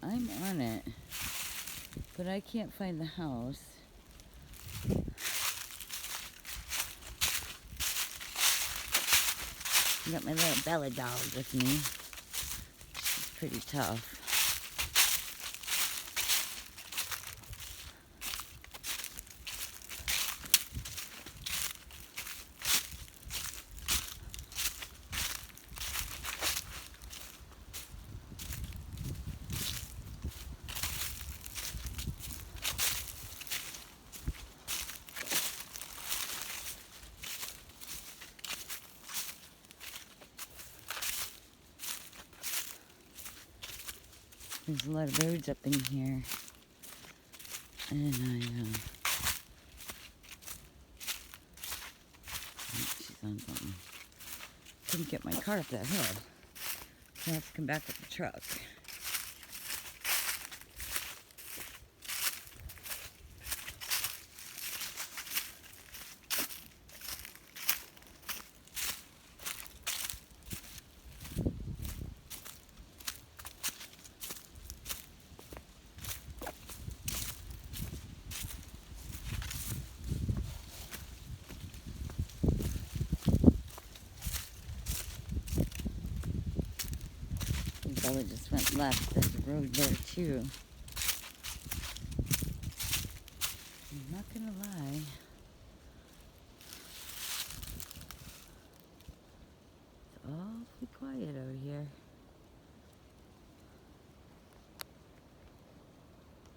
I'm on it, but I can't find the house. I got my little Bella doll with me. She's pretty tough. There's a lot of birds up in here. And she's on something. Couldn't get my car up that hill. So I have to come back with the truck. Bella just went left. There's a road there too. I'm not gonna lie. It's awfully quiet